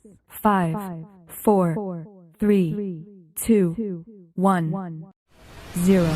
5, 4, 3, 2, 1, 0.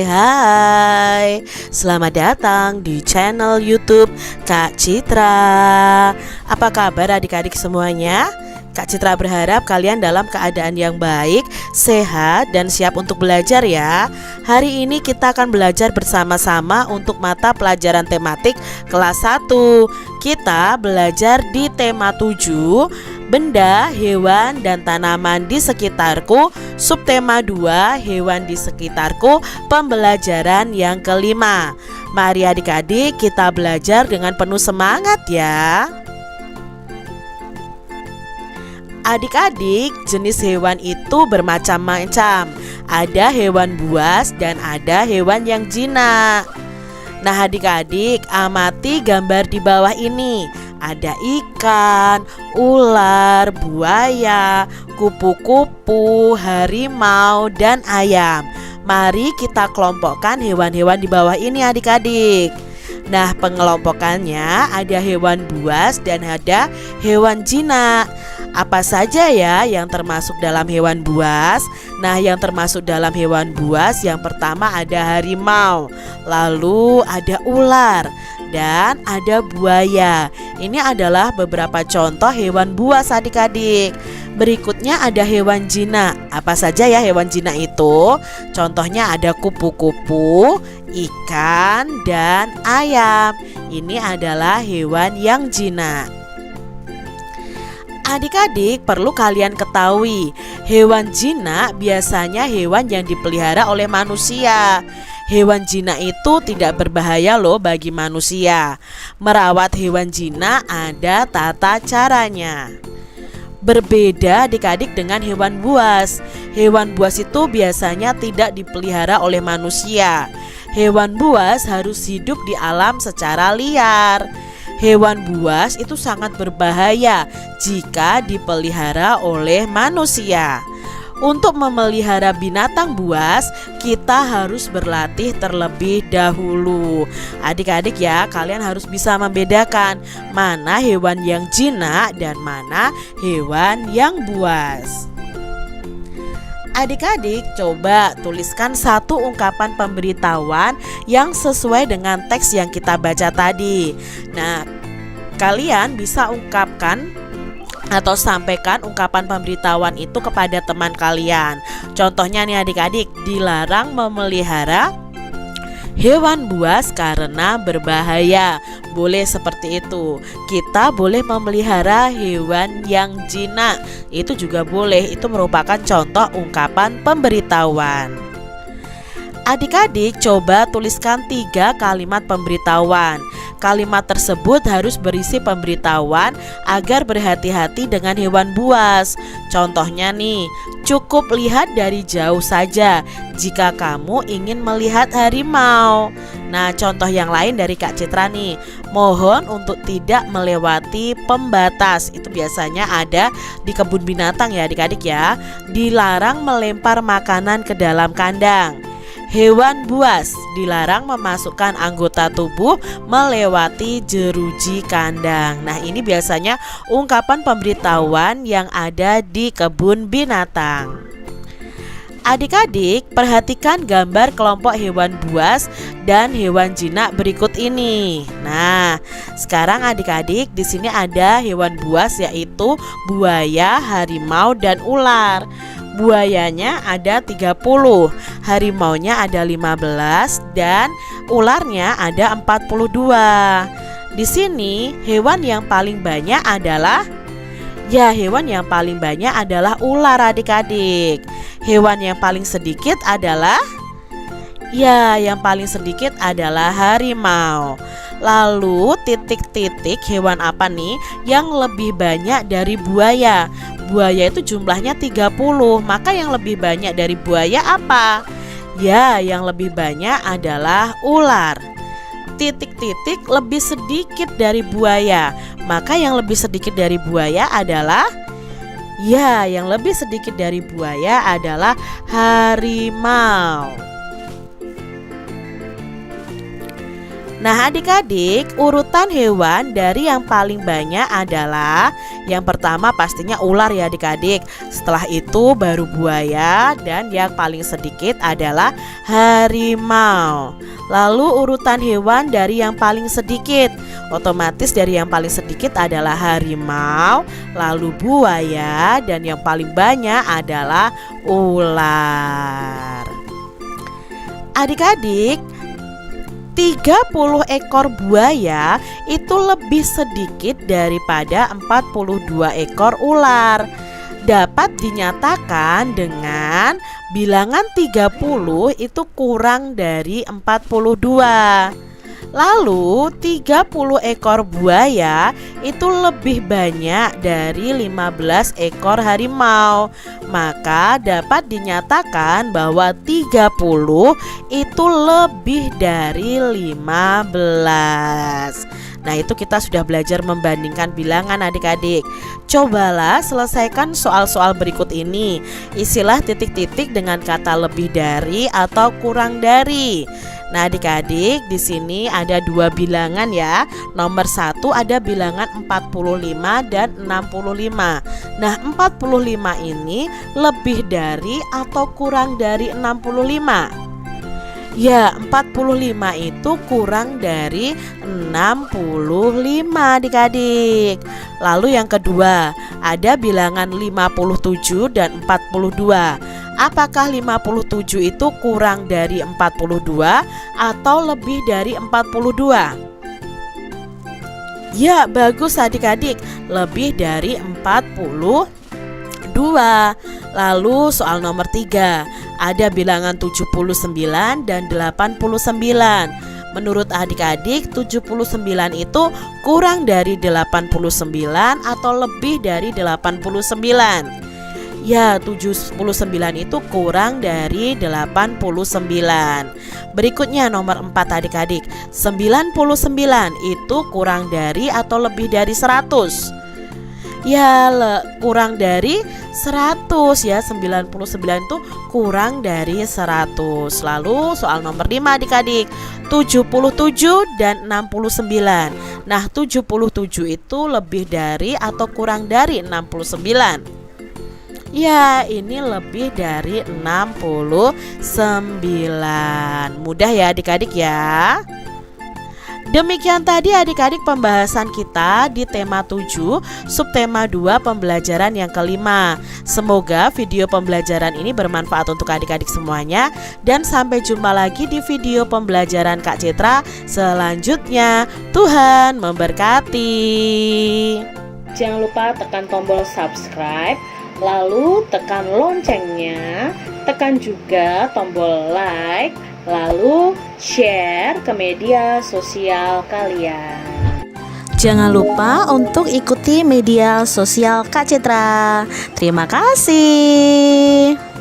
Hai, selamat datang di channel YouTube Kak Citra. Apa kabar adik-adik semuanya? Kak Citra berharap kalian dalam keadaan yang baik, sehat, dan siap untuk belajar ya. Hari ini kita akan belajar bersama-sama untuk mata pelajaran tematik kelas 1. Kita belajar di tema 7, benda, hewan, dan tanaman di sekitarku. Subtema 2, hewan di sekitarku, pembelajaran yang kelima. Mari adik-adik kita belajar dengan penuh semangat ya. Adik-adik, jenis hewan itu bermacam-macam. Ada hewan buas dan ada hewan yang jinak. Nah adik-adik, amati gambar di bawah ini. Ada ikan, ular, buaya, kupu-kupu, harimau, dan ayam. Mari kita kelompokkan hewan-hewan di bawah ini adik-adik. Nah pengelompokannya ada hewan buas dan ada hewan jinak. Apa saja ya yang termasuk dalam hewan buas? Nah yang termasuk dalam hewan buas yang pertama ada harimau, lalu ada ular, dan ada buaya. Ini adalah beberapa contoh hewan buas adik-adik. Berikutnya ada hewan jinak. Apa saja ya hewan jinak itu? Contohnya ada kupu-kupu, ikan, dan ayam. Ini adalah hewan yang jinak. Adik-adik perlu kalian ketahui, hewan jinak biasanya hewan yang dipelihara oleh manusia. Hewan jinak itu tidak berbahaya loh bagi manusia. Merawat hewan jinak ada tata caranya. Berbeda adik-adik dengan hewan buas. Hewan buas itu biasanya tidak dipelihara oleh manusia. Hewan buas harus hidup di alam secara liar. Hewan buas itu sangat berbahaya jika dipelihara oleh manusia. Untuk memelihara binatang buas, kita harus berlatih terlebih dahulu. Adik-adik ya, kalian harus bisa membedakan mana hewan yang jinak dan mana hewan yang buas. Adik-adik coba tuliskan satu ungkapan pemberitahuan yang sesuai dengan teks yang kita baca tadi. Nah, kalian bisa ungkapkan atau sampaikan ungkapan pemberitahuan itu kepada teman kalian. Contohnya nih adik-adik, dilarang memelihara hewan buas karena berbahaya. Boleh seperti itu. Kita boleh memelihara hewan yang jinak. Itu juga boleh. Itu merupakan contoh ungkapan pemberitahuan. Adik-adik coba tuliskan 3 kalimat pemberitahuan. Kalimat tersebut harus berisi pemberitahuan agar berhati-hati dengan hewan buas. Contohnya nih, cukup lihat dari jauh saja jika kamu ingin melihat harimau. Nah contoh yang lain dari Kak Citra nih, mohon untuk tidak melewati pembatas. Itu biasanya ada di kebun binatang ya adik-adik ya. Dilarang melempar makanan ke dalam kandang. Hewan buas dilarang memasukkan anggota tubuh melewati jeruji kandang. Nah ini biasanya ungkapan pemberitahuan yang ada di kebun binatang. Adik-adik perhatikan gambar kelompok hewan buas dan hewan jinak berikut ini. Nah sekarang adik-adik di sini ada hewan buas yaitu buaya, harimau, dan ular. Buayanya ada 30, harimaunya ada 15, dan ularnya ada 42. Di sini hewan yang paling banyak adalah ular adik-adik. Hewan yang paling sedikit adalah harimau. Lalu titik-titik hewan apa nih yang lebih banyak dari buaya? Buaya itu jumlahnya 30, maka yang lebih banyak dari buaya apa? Ya, yang lebih banyak adalah ular. titik-titik lebih sedikit dari buaya. Maka yang lebih sedikit dari buaya adalah, ya, yang lebih sedikit dari buaya adalah harimau. Nah, adik-adik, urutan hewan dari yang paling banyak adalah yang pertama pastinya ular ya adik-adik. Setelah itu baru buaya dan yang paling sedikit adalah harimau. Lalu urutan hewan dari yang paling sedikit, otomatis dari yang paling sedikit adalah harimau, lalu buaya, dan yang paling banyak adalah ular. Adik-adik, 30 ekor buaya itu lebih sedikit daripada 42 ekor ular. Dapat dinyatakan dengan bilangan 30 itu kurang dari 42. Lalu 30 ekor buaya itu lebih banyak dari 15 ekor harimau. Maka dapat dinyatakan bahwa 30 itu lebih dari 15. Nah, itu kita sudah belajar membandingkan bilangan adik-adik. Cobalah selesaikan soal-soal berikut ini. Isilah titik-titik dengan kata lebih dari atau kurang dari. Nah, adik-adik, di sini ada dua bilangan ya. Nomor 1 ada bilangan 45 dan 65. Nah, 45 ini lebih dari atau kurang dari 65? Ya, 45 itu kurang dari 65 adik-adik. Lalu yang kedua, ada bilangan 57 dan 42. Apakah 57 itu kurang dari 42 atau lebih dari 42? Ya, bagus adik-adik, lebih dari 42. Lalu soal nomor 3, ada bilangan 79 dan 89. Menurut adik-adik, 79 itu kurang dari 89 atau lebih dari 89? Ya, 79 itu kurang dari 89. Berikutnya nomor 4 adik-adik, 99 itu kurang dari atau lebih dari 100? Ya, kurang dari 100 ya, 99 itu kurang dari 100. Lalu soal nomor 5 adik-adik, 77 dan 69. Nah, 77 itu lebih dari atau kurang dari 69? Ya, ini lebih dari 69. Mudah ya adik-adik ya. Demikian tadi adik-adik pembahasan kita di tema 7, subtema 2 pembelajaran yang kelima. Semoga video pembelajaran ini bermanfaat untuk adik-adik semuanya. Dan sampai jumpa lagi di video pembelajaran Kak Citra selanjutnya. Tuhan memberkati. Jangan lupa tekan tombol subscribe, lalu tekan loncengnya, tekan juga tombol like, lalu share ke media sosial kalian. Jangan lupa untuk ikuti media sosial Kak Citra. Terima kasih.